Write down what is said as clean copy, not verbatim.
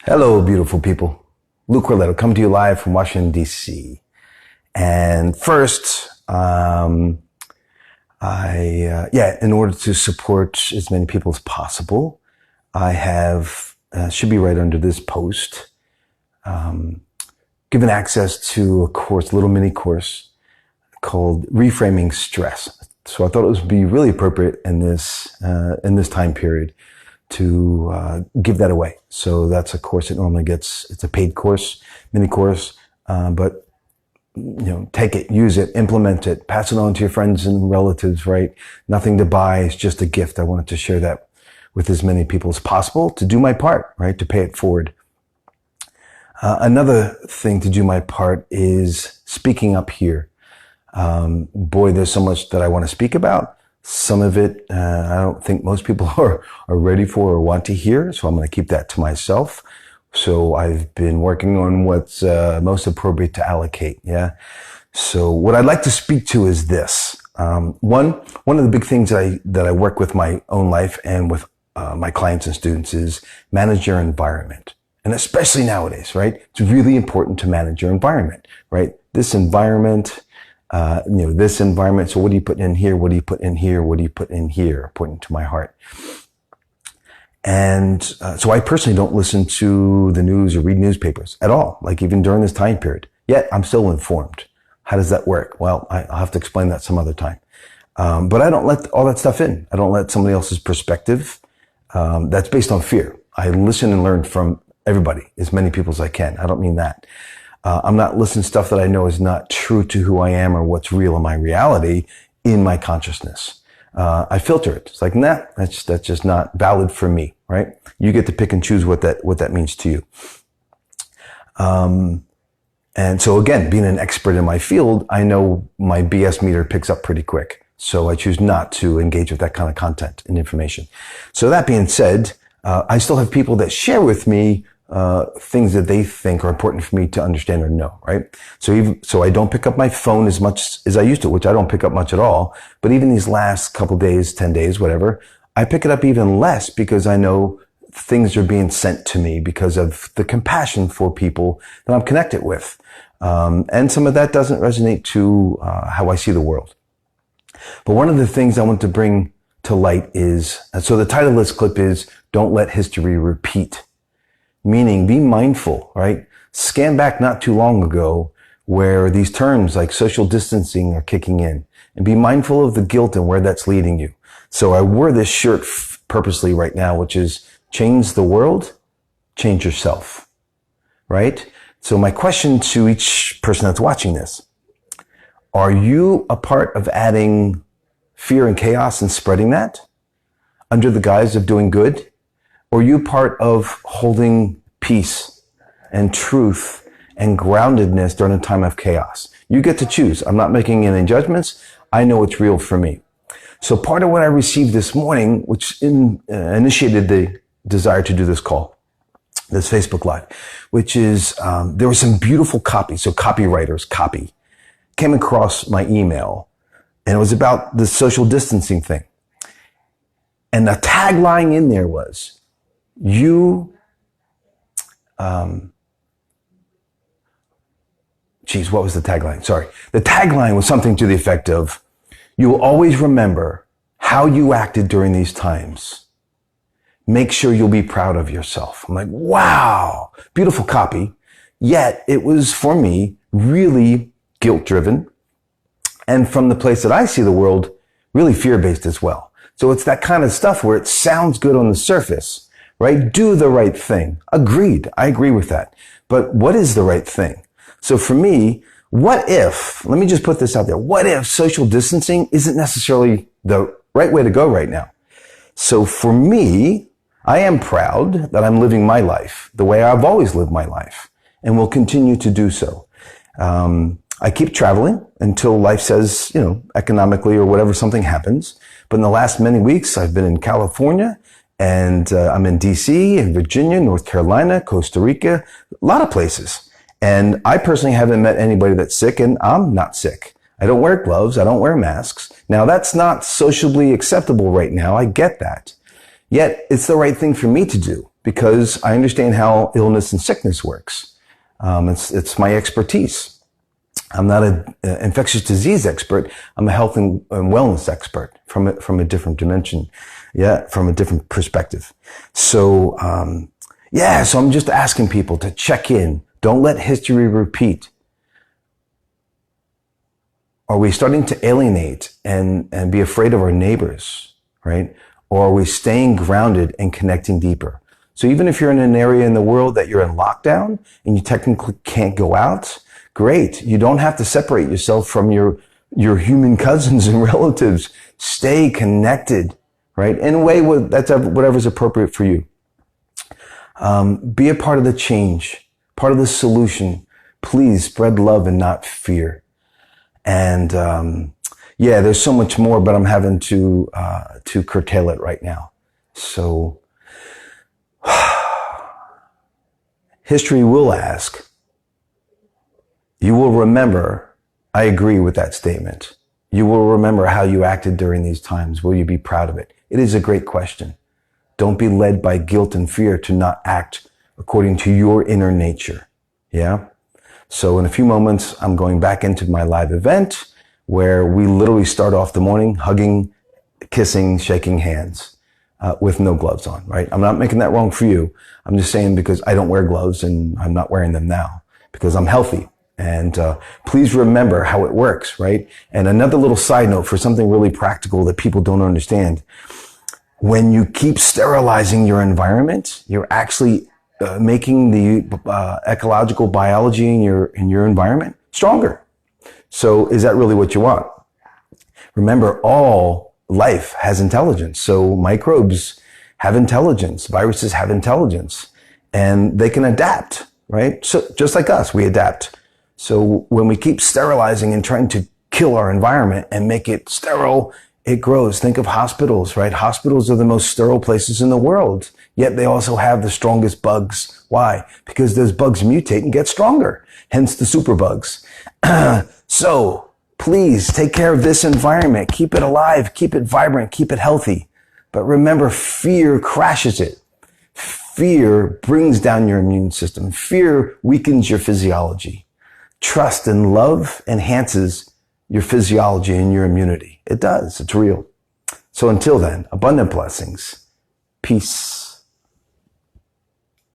Hello, beautiful people. Luke Corletto, coming to you live from Washington, D.C. And first, in order to support as many people as possible, I have, should be right under this post, given access to a course, a little mini course called Reframing Stress. So I thought it would be really appropriate in this time period to give that away. So that's a course that normally it's a paid course, mini course, but take it, use it, implement it, pass it on to your friends and relatives, right? Nothing to buy, it's just a gift. I wanted to share that with as many people as possible to do my part, right? To pay it forward. Another thing to do my part is speaking up here. Boy, there's so much that I want to speak about. Some of it, I don't think most people are ready for or want to hear. So I'm going to keep that to myself. So I've been working on what's most appropriate to allocate. Yeah. So what I'd like to speak to is this. One of the big things that I work with my own life and with my clients and students is manage your environment. And especially nowadays, right? It's really important to manage your environment, right? This environment, this environment. So what do you put in here? What do you put in here? What do you put in here? Important to my heart. And so I personally don't listen to the news or read newspapers at all, like even during this time period. Yet I'm still informed. How does that work? Well, I'll have to explain that some other time. But I don't let all that stuff in. I don't let somebody else's perspective. That's based on fear. I listen and learn from everybody, as many people as I can. I don't mean that. I'm not listening to stuff that I know is not true to who I am or what's real in my reality in my consciousness. I filter it. It's like, nah, that's just not valid for me, right? You get to pick and choose what that means to you. And so again, being an expert in my field, I know my BS meter picks up pretty quick. So I choose not to engage with that kind of content and information. So that being said, I still have people that share with me things that they think are important for me to understand or know, right? So I don't pick up my phone as much as I used to, which I don't pick up much at all. But even these last couple days, 10 days, whatever, I pick it up even less because I know things are being sent to me because of the compassion for people that I'm connected with. And some of that doesn't resonate to how I see the world. But one of the things I want to bring to light is, so the title of this clip is, Don't Let History Repeat. Meaning, be mindful, right? Scan back not too long ago where these terms like social distancing are kicking in, and be mindful of the guilt and where that's leading you. So I wore this shirt purposely right now, which is change the world, change yourself, right? So my question to each person that's watching this, are you a part of adding fear and chaos and spreading that under the guise of doing good? Or are you part of holding peace and truth and groundedness during a time of chaos? You get to choose. I'm not making any judgments. I know it's real for me. So part of what I received this morning, which initiated the desire to do this call, this Facebook Live, which is there was some beautiful copy. So copywriters, copy, came across my email, and it was about the social distancing thing. And the tagline in there was, what was the tagline? Sorry. The tagline was something to the effect of, you will always remember how you acted during these times. Make sure you'll be proud of yourself. I'm like, wow, beautiful copy. Yet it was, for me, really guilt-driven. And from the place that I see the world, really fear-based as well. So it's that kind of stuff where it sounds good on the surface, right? Do the right thing. Agreed. I agree with that. But what is the right thing? So for me, what if, let me just put this out there. What if social distancing isn't necessarily the right way to go right now? So for me, I am proud that I'm living my life the way I've always lived my life and will continue to do so. I keep traveling until life says, economically or whatever, something happens. But in the last many weeks, I've been in California, and I'm in DC, in Virginia, North Carolina, Costa Rica, a lot of places. And I personally haven't met anybody that's sick, and I'm not sick. I don't wear gloves. I don't wear masks. Now, that's not socially acceptable right now. I get that. Yet, it's the right thing for me to do because I understand how illness and sickness works. It's my expertise. I'm not an infectious disease expert. I'm a health and wellness expert from a different dimension. Yeah, from a different perspective. So, so I'm just asking people to check in. Don't let history repeat. Are we starting to alienate and be afraid of our neighbors, right? Or are we staying grounded and connecting deeper? So even if you're in an area in the world that you're in lockdown and you technically can't go out, great. You don't have to separate yourself from your human cousins and relatives. Stay connected, right? In a way that's whatever's appropriate for you. Be a part of the change, part of the solution. Please spread love and not fear. And there's so much more, but I'm having to curtail it right now. So history will ask. You will remember. I agree with that statement. You will remember how you acted during these times. Will you be proud of it? It is a great question. Don't be led by guilt and fear to not act according to your inner nature. Yeah. So in a few moments, I'm going back into my live event where we literally start off the morning hugging, kissing, shaking hands with no gloves on, right? I'm not making that wrong for you. I'm just saying because I don't wear gloves and I'm not wearing them now because I'm healthy. And please remember how it works, right? And another little side note for something really practical that people don't understand. When you keep sterilizing your environment, you're actually making the ecological biology in your environment stronger. So is that really what you want? Remember, all life has intelligence. So microbes have intelligence, viruses have intelligence, and they can adapt, right? So just like us, we adapt. So when we keep sterilizing and trying to kill our environment and make it sterile, it grows. Think of hospitals, right? Hospitals are the most sterile places in the world, yet they also have the strongest bugs. Why? Because those bugs mutate and get stronger, hence the superbugs. So please take care of this environment. Keep it alive, keep it vibrant, keep it healthy. But remember, fear crashes it. Fear brings down your immune system. Fear weakens your physiology. Trust and love enhances your physiology and your immunity. It does. It's real. So until then, abundant blessings. Peace.